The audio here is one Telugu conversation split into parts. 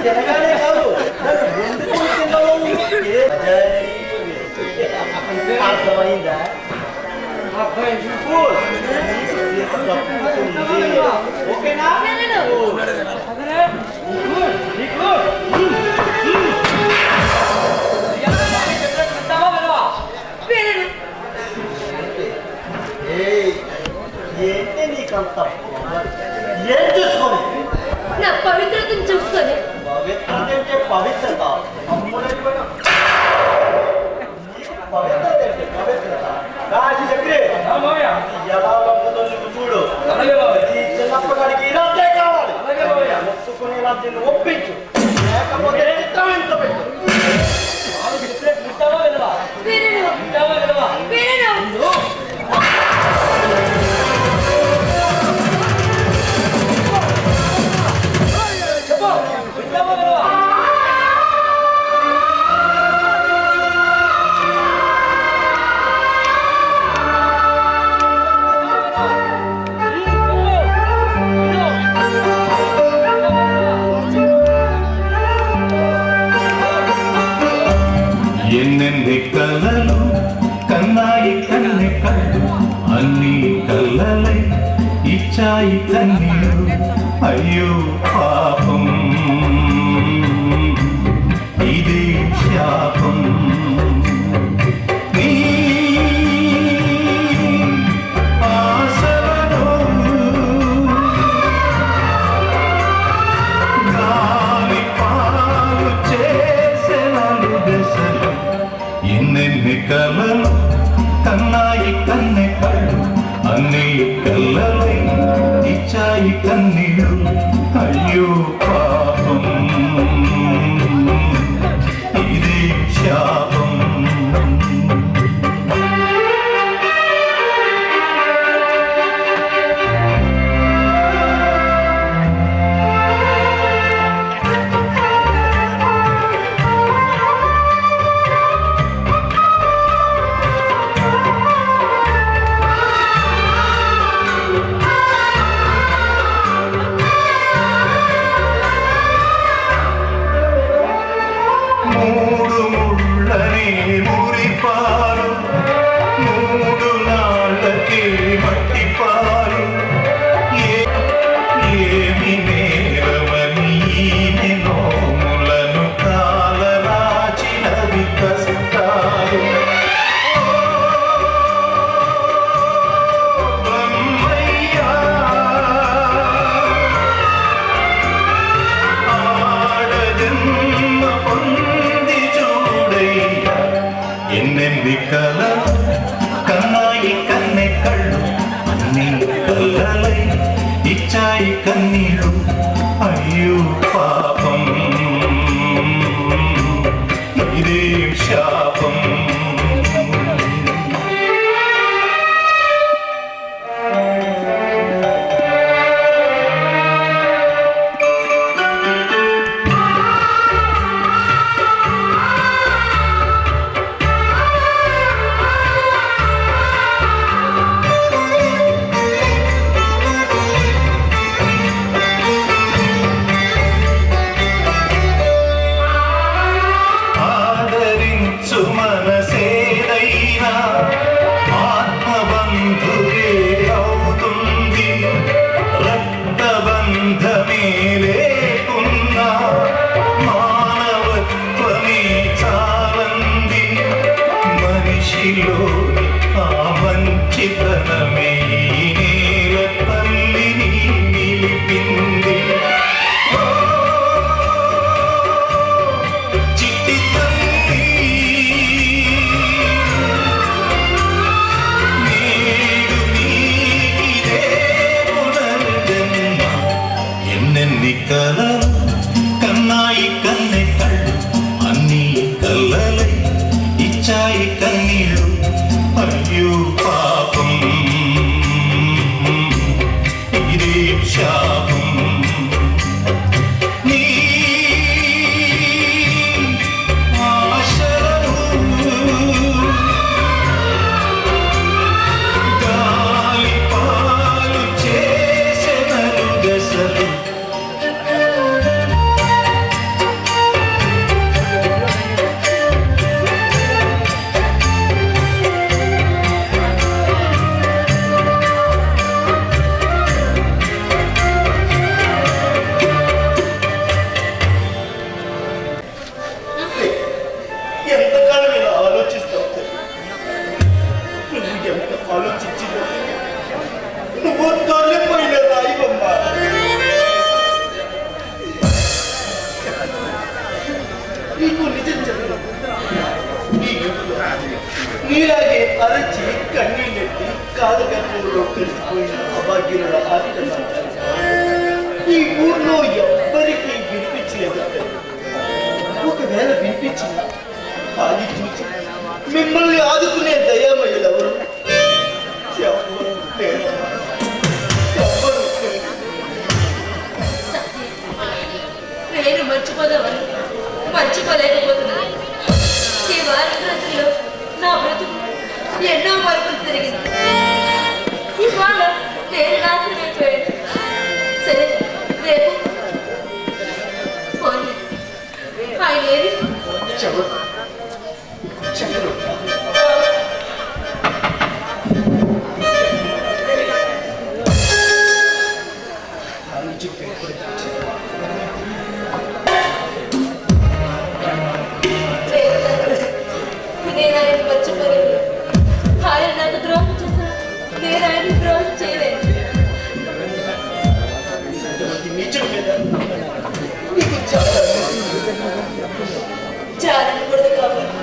తినగానే కాదు నన్ను ఎందుకు తిన్నావు అర్థమైందా ఓకేనా ఏంటి నీకంత ఏం చూసుకొని నా పవిత్రతను చూసుకొని పవిత్రత అంటే పవిత్రత అమ్ముడైపోయినా నీకు పవిత్రత అంటే పవిత్రత ఎలా వంపుతో నువ్వు చూడు ఈ చిన్నప్పటికి ఇలాంటే కావాలి ఒప్పుకుని ఇలా దీన్ని ఒప్పించు లేకపోతే చిత్రమించబెట్టు ఎన్నెన్ని కలలు కన్నాయి కన్నె కళ్ళు అన్ని కళ్ళలై ఇచ్చాయి కన్నీరు అయ్యో పాపం ఇదే శాపం నీ ఆశలను గాలి పాలు చేసెనలు దశలు ఎన్నెన్ని కలలు కన్నాయి కన్నె కళ్ళు అన్ని కళ్ళలై ఇచ్చాయి కన్నీరు అయ్యో పాపం ఇదే శాపం ఎన్నెన్ని కలలు కన్నాయి కన్నె కళ్ళు అన్ని కళ్ళలై ఇచ్చాయి కన్నీరు అయ్యో పాపం ఇదే శాపం మంచితనమే నేల తల్లిని నిలిపింది చిట్టి తల్లి నేడు నీకిదే పునర్జన్మ ఎన్నెన్ని కలలు కన్నాయి కన్నె కళ్ళు అన్ని కళ్ళలై ఇచ్చాయి కన్నీళ్ళు అయ్యో పాపం ఆలోచించింది నువ్వు తొలిపోయిన రాయిబొమ్మ. నీకు నిజం చెప్పను, నీలాగే అరచి కన్నీళ్ళెట్టి కాదగర్భంలో కలిసిపోయిన అభాగ్యుల ఆత్మ ఈ ఊర్లో ఎవ్వరికీ వినిపించలేదు. ఒకవేళ వినిపించిన అది చూసి మిమ్మల్ని ఆదుకునే దయామయులు ఎవరు? ఎవరు లేరు. ఎవరు లేరు. నేను మర్చిపోదామని మర్చిపోలేకపోతున్నాను. ఈ వారం రోజుల్లో నా బ్రతుకు ఎన్నో మార్పులు తిరిగింది. ఇవాళ నేను నాశనమైపోయాను. సరే, రేపు పోనీ ఆయన ఏది చెవరు చెవరు నేను ఆయన మర్చిపోలేదు. ఆయన నాకు ద్రోహం చేసిన నేను ఆయన ద్రోహం చేయలేదు. నిజం మీద నీకు చాలా చాలకూడదు కాబట్టి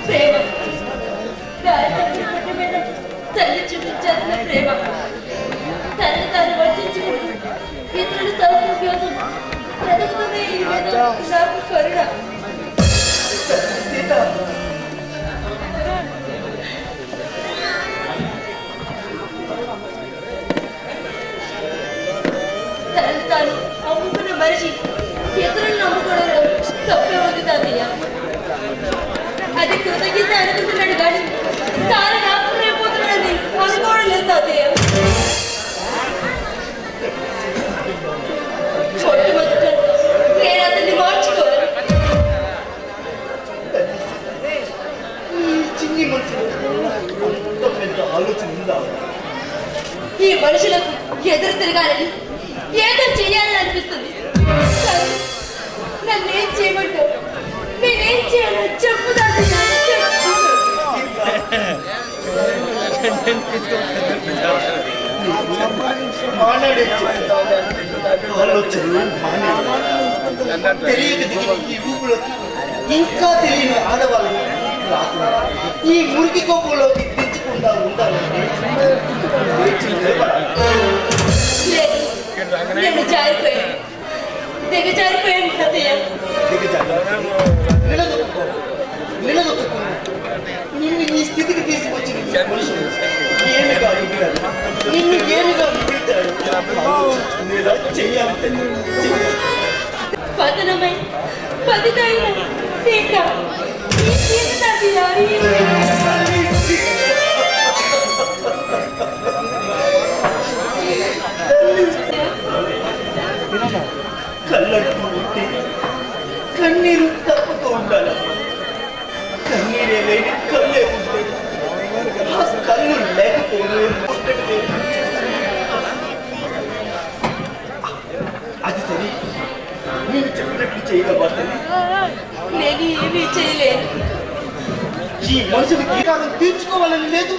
ప్రేమ తల్లి చూపించాల్సిన ప్రేమ తల్లి తాను వర్తించుకుంటూ ఇతరుల తరపు కోసం బ్రతుకుతున్న ఈ విధం నాకు కరుణ. తల్లి తాను అమ్ముకున్న మనిషి ఇతరులను నమ్ముకోవడంలో తప్పే ఉంది తాతయ్య. అది కృతజ్ఞత అనుకుంటున్నాడు కానీ తాను నాకుపోతున్నాడని అనుకోవడం లేదు తాతయ్య. మొట్టమొదట నేను అతన్ని మార్చుకోవాలి. చిన్ని మనుషులు పెద్ద ఆలోచన ఉందా? ఈ మనుషులకు ఎదురు తిరగాలని ఏదో చేయాలని అనిపిస్తుంది. నన్నేం చేయమంటావు? నేనేం చేయాలో చెప్పు తాతయ్య. తెలియక దిగిన ఈ ఊపులోకి ఇంకా తెలియని ఆడవాళ్ళని ఈ మురికి కోపంలోకి తెచ్చకుండా ఉండాలంటే నేను జారిపోయాను, దిగజారిపోయాను తాతయ్య. నిన్ను ఈ స్థితికి తీసుకొచ్చి ఏమిగా నిన్ను ఏమిగా మిగులుతాడు చెయ్యాలి. పతనమై పతితైన సీత ఈ సీత తాతయ్య. కళ్ళట్టు ఉంటే కన్నీరు తప్పుతూ ఉండాలి. కన్నీరే లేని కళ్ళే ఉంటే ఆ కళ్ళు లేకపోతే అది సరే, నేను చెప్పినట్లు చేయగలవాలని నేను ఏమీ చేయలేను. ఈ మనుషులు గీతాలను తీర్చుకోవాలని లేదు.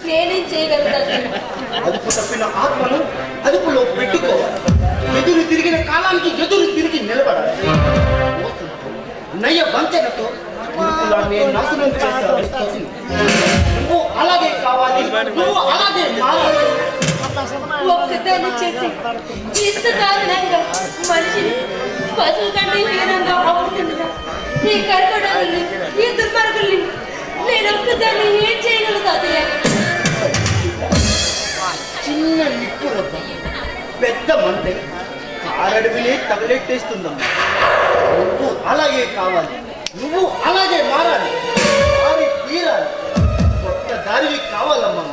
నేనేం చేయగలుగుతాను? అదుపు తప్పిన ఆత్మను అదుపులో పెట్టుకోవాలి. ఎదురు తిరిగిన కాలానికి ఎదురు తిరిగి నిలబడాలి. నయ వంచనతో నాశనం చేస్తాను. నువ్వు అలాగే కావాలి, నువ్వు అలాగే మారాలి. ఒక్కదాన్ని చేసి ఇంత దారుణంగా మనిషిని పశువు కంటే హీనంగా అమ్ముతుందా ఈ కర్కడాన్ని, ఈ దుర్మార్గుల్ని నేను ఒక్కదాన్ని ఏం చేయగలను తాతయ్య? చిన్న నిప్పు రొద్ద పెద్ద మంటే కారడవినే తగలెట్టేస్తుందమ్మా. నువ్వు అలాగే కావాలి, నువ్వు అలాగే మారాలి, మారి తీరాలి. కొత్త దారివి కావాలమ్మా.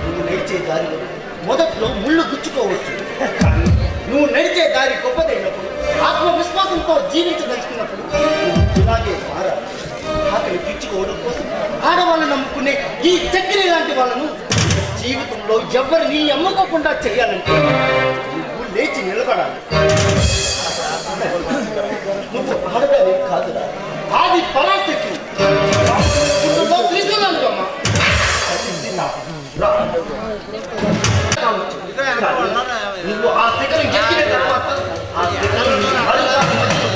నువ్వు నడిచే దారిలో మొదట్లో ముళ్ళు గుచ్చుకోవచ్చు, కానీ నువ్వు నడిచే దారి గొప్పదైనప్పుడు, ఆత్మవిశ్వాసంతో జీవించదలుచుకున్నప్పుడు నువ్వు ఇలాగే మారాలి. ఆకలి తీర్చుకోవడం కోసం ఆడవాళ్ళని నమ్ముకునే ఈ చక్కెర లాంటి వాళ్ళను జీవితంలో ఎవరిని అమ్ముకోకుండా చేయాలంటే నువ్వు లేచి నిలబడాలి. నువ్వు ఆడదాని కాదురా, ఆది పరాశక్తి. తీసుకున్నాను అమ్మా. నువ్వు ఆ శిఖరం ఎక్కిన తర్వాత ఆ శిఖరం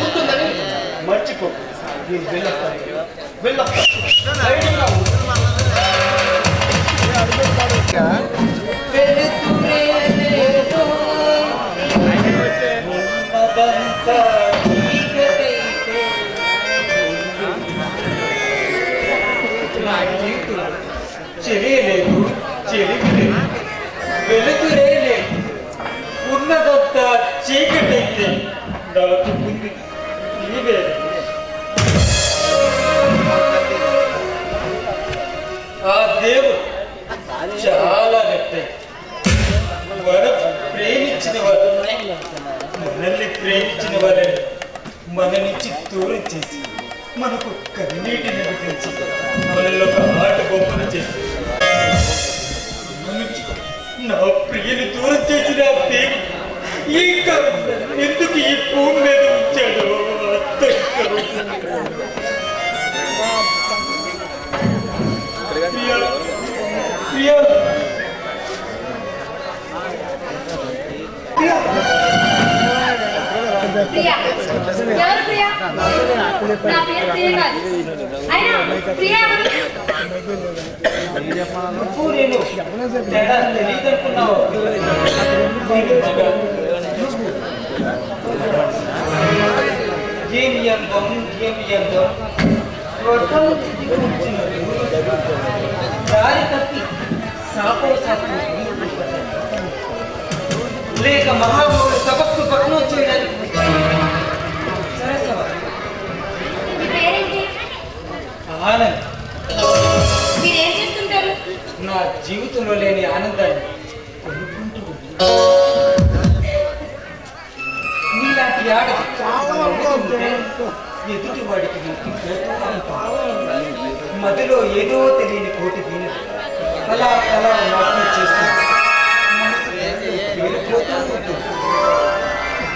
ఉంటుందని మర్చిపో. నేను వెళ్ళొస్తాను, చెలియలేదు, చెలిమి లేదు, వెలుతురే లేదు, ఉన్నదంతా చీకటైతే నాకు ముందు నీవే. ఆ దేవుడు చాలా గట్టై మనం ప్రేమించిన వారు, మనల్ని ప్రేమించిన వారిని మన నుంచి దూరం చేసి మనకు కన్నీటిని గురించి మనలో ఒక ఆట బొమ్మను చేసి నా ప్రియుని దూరం చేసిన దేవుడు ఇంకా ఎందుకు ఈ భూమి మీద ఉంచాడు? ప్రియా ప్రియా ఎవరు ప్రియా? నా పేరు ప్రియ కాదు. అయినా ప్రియా ఎవరు? నువ్వు నేను తేడా తెలియదనుకున్నావు. ఏమి అందం, ఏమి అందం, స్వర్గం దారి తప్పి సాపో సాపు లేక మహామౌళి తపస్సు పట్నం చేయడానికి సరసవా మీ పేరేంటి? ఆనంద్. మీరేం చేస్తుంటారు? నా జీవితంలో లేని ఆనందాన్ని కొనుక్కుంటూ నీలాంటి ఆడది ఎదుటి వాడికి మధ్యలో ఏదో తెలియని కోటి దీని అలా అలా నాట్యం చేస్తూ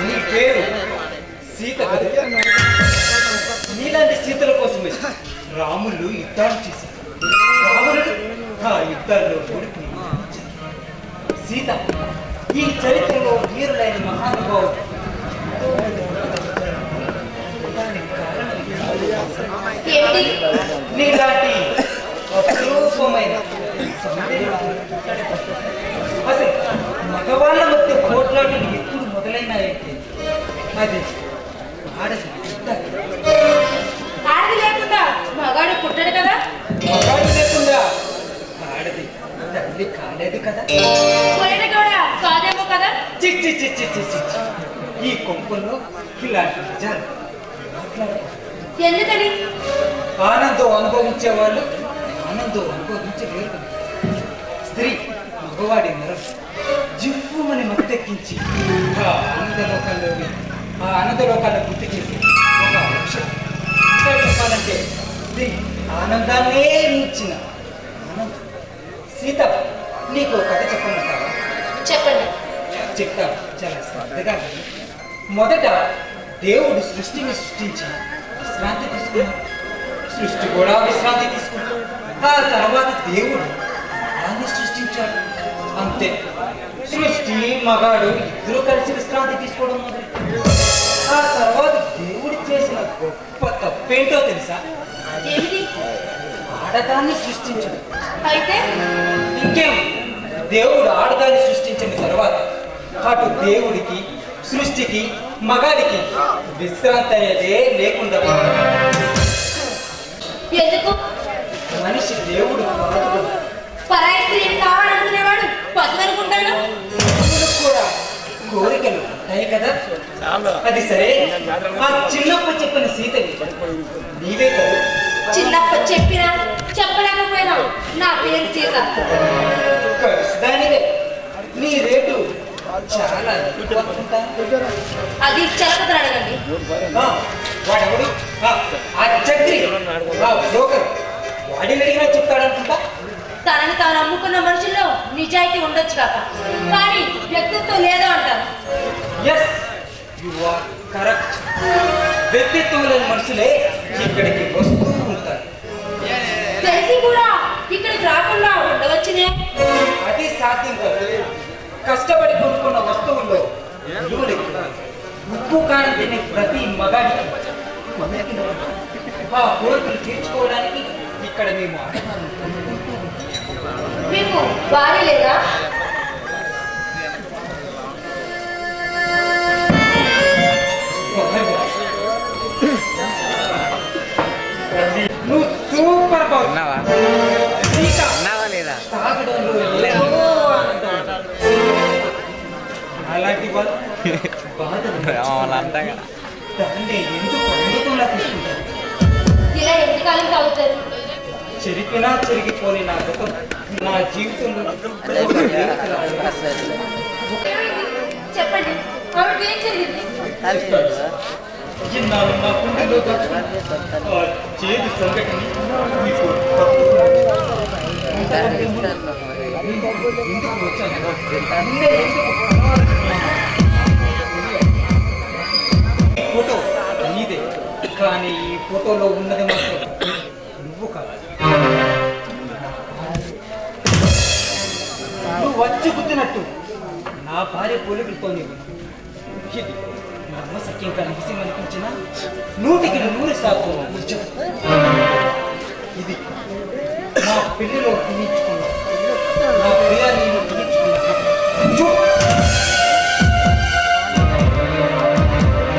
నీ పేరు సీత కదా? నీలాంటి సీతల కోసమే రాములు యుద్ధాలు చేశారు. రాముడు ఆ యుద్ధాల్లో ఓడిపోయి సీత ఈ చరిత్రలో వీరులైన మహానుభావుడు. నీలాంటి అపరూపమైన అసలు మగవాళ్ళ మధ్య పోట్లాటలు ఎప్పుడు మొదలైనాయంటే అది ఆడది. ఆడది లేకుండా మగాడు పుట్టాడు కదా? మగాడు లేకుండా ఆడది తల్లి కాలేదు కదా? పోయిన కూడా కాదేమో కదా? చిచ్చి చిచ్చి చిచ్చి ఈ కొంపలో ఇలాంటి నిజాలు ఎందుకని? ఆనందం అనుభవించే వాళ్ళు ఆనందం అనుభవించలేరు. స్త్రీ మగవాడి నరం జివ్వుమని మత్తెక్కించి ఆ ఆనందలోకాల్లో గుర్తు చేసి ఒక వృక్షం. ఇంకా చెప్పాలంటే స్త్రీ ఆనందాన్నే ఇచ్చిన ఆనందం. సీత, నీకు కథ చెప్పమంటావా? చెప్పండి. చెప్తా, చాలా శ్రద్ధగా విను. మొదట దేవుడు సృష్టిని సృష్టించి విశ్రాంతి తీసుకున్నాడు. సృష్టి కూడా విశ్రాంతి తీసుకున్నాడు. ఆ తర్వాత దేవుడు దాన్ని సృష్టించాడు. అంతే, సృష్టి మగాడు ఇద్దరు కలిసి విశ్రాంతి తీసుకోవడం మొదలు. ఆ తర్వాత దేవుడు చేసిన గొప్ప తప్పేంటో తెలుసా? ఏమిటి? ఆడదాన్ని సృష్టించాడు. అయితే ఇంకేం, దేవుడు ఆడదాన్ని సృష్టించిన తర్వాత అటు దేవుడికి సృష్టికి మగాడికి విశ్రాంతి అనేదే లేకుండా ఎందుకు మనిషి దేవుడు కాదు. పరాయి స్త్రీని కావాలనుకునేవాడు పశువు అనుకుంటాను. దేవుడికి కూడా కోరికలు ఉంటాయి కదా. అది సరే, ఆ చిన్నప్ప చెప్పిన సీతని నీవే కదా. చిన్నప్ప చెప్పినా చెప్పలేకపోయినా నా పేరు సీత. దానివే నీ రేటు చాలా ఎక్కువ అనుకుంటా. అది చలపతను అడగండి. వాడెవడు? ఆ చక్రి, ఆ బ్రోకర్, వాడిని అడిగినా చెప్తాడనుకుంటా. తనని తాను అమ్ముకున్న మనుషుల్లో నిజాయితీ ఉండొచ్చు కాక, కానీ వ్యక్తిత్వం లేదో అంటారు. Yes, you are correct. వ్యక్తిత్వం లేని మనుషులే ఇక్కడికి వస్తూ ఉంటారు. తెలిసి కూడా ఇక్కడికి రాకుండా ఉండవచ్చునే. అది సాధ్యం కాదు. కష్టపడి కొనుక్కున్న వస్తువుల్లో విలువ లేదు. ఉప్పు కాని తినే ప్రతి మగాడికి ఆ కోరికలు తీర్చుకోవడానికి ఇక్కడ మేము మీకు భార్య లేదా? నువ్వు సూపర్ బాస్. సీత లేదా తాగడంలో ఏదో ఆనందం ఉంటుంది. అలాంటి వాళ్ళు వాళ్ళంతా దాన్ని ఎందుకు అమృతంలా తీసుకుంటారు? ఇలా ఎంతకాలం తాగుతారు? చెరిపినా చెరిగిపోని నా గతం నా జీవితంలో ఒక దేవతలా ఉంది. చెప్పండి, ఆవిడకి ఏం జరిగింది? ఇన్నాళ్ళు నా గుండెలో దాచుకున్న ఆ చేదు సంఘటన మీకు తప్పుతున్నాను. ఎందుకు వచ్చాను? నిన్నే ఎందుకు? ఈ ఫోటో నీదే, కానీ ఈ ఫోటోలో ఉన్నది మాత్రం నువ్వు కాదు. నువ్వు వచ్చి గుద్దినట్టు నా భార్య పోలికలతో ఇది నమ్మసక్యం కనిపిస్తుంది అనిపించిన 100% నిజం. ఇది నా పెళ్లిలో తీయించుకున్నా, నా ప్రియాన్ని తీయించుకున్నా.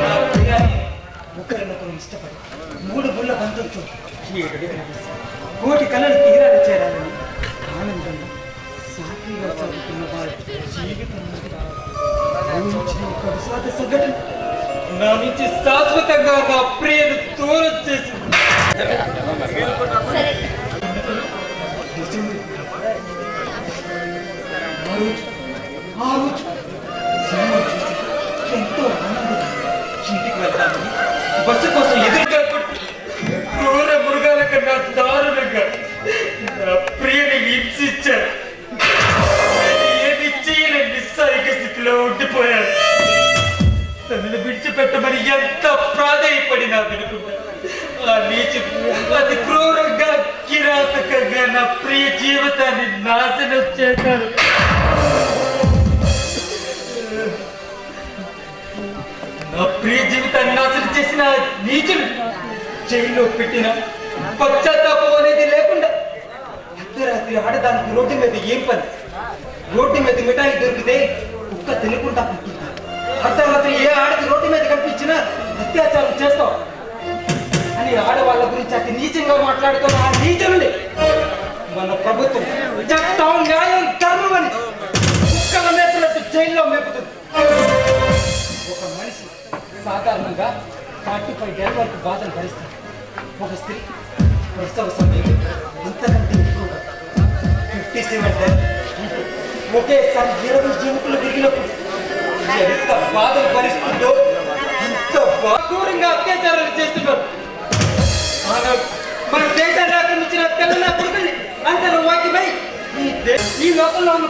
నా ప్రియాన్ని ఒకరినొకరు ఇష్టపడి 3 గుళ్ళ బంధువులతో 7 అడుగులు వేసి కోటి కళలు తీరాలు చేరాలని ఆనందంగా సాఫీగా సాగుతున్న వారి జీవితం ఊహించిన ఒక విషాద సంఘటన నా నుంచి శాశ్వతంగా నా ప్రియను దూరం చేసింది. సరే, ఆ రోజు సినిమా చూసి ఎంతో ఆనందంగా ఇంటికి వెళ్తామని బస్సు కోసం ఎదురుగా కొట్టి క్రూర మృగాల కన్నా దారుణంగా నా ప్రియని హింసించారు. ఏమి చేయలేని నిస్సాయిక స్థితిలో ఉండిపోయారు. తనను విడిచిపెట్టమని ఎంత ప్రాధాయపడినా వినుకున్నా ఆ నీచుడు అతి క్రూరంగా కిరాతకంగా నా ప్రియ జీవితాన్ని నాశనం చేశారు. నా ప్రియ జీవితాన్ని నాశనం చేసిన నీచుడు జైల్లో పెట్టిన పశ్చాత్తాపం అనేది లేకుండా అర్ధరాత్రి ఆడదానికి రోడ్డు మీద ఏం పని? రోడ్డు మీద మిఠాయి దొరికితే కుక్క తినకుండా పుట్టింది. అర్ధరాత్రి ఏ ఆడది రోడ్డు మీద కనిపించినా అత్యాచారం చేస్తాం అని ఆడవాళ్ళ గురించి అతి నీచంగా మాట్లాడుతున్న ఆ నీచుల్ని మన ప్రభుత్వం చట్టం న్యాయం ధర్మం అని కుక్కల మేపులట్టు జైల్లో మేపుతుంది. ఒక మనిషి సాధారణంగా 45 ఏళ్ళ వరకు బాధను భరిస్తారు. ఒక స్త్రీ ప్రసవ సమయం ఇంతకంటే ఎక్కువగా 57 డేస్ ఒకేసారి 20 జముకులు దిగినప్పుడు ఎంత బాధలు భరిస్తుందో, ఇంత దూరంగా అత్యాచారాలు చేస్తున్నారు. మన దేశాన్ని ఆక్రమించిన తెలంగాణ కొడుకుని అంతలో వాక్యమై ఈ లోకంలో ఉన్న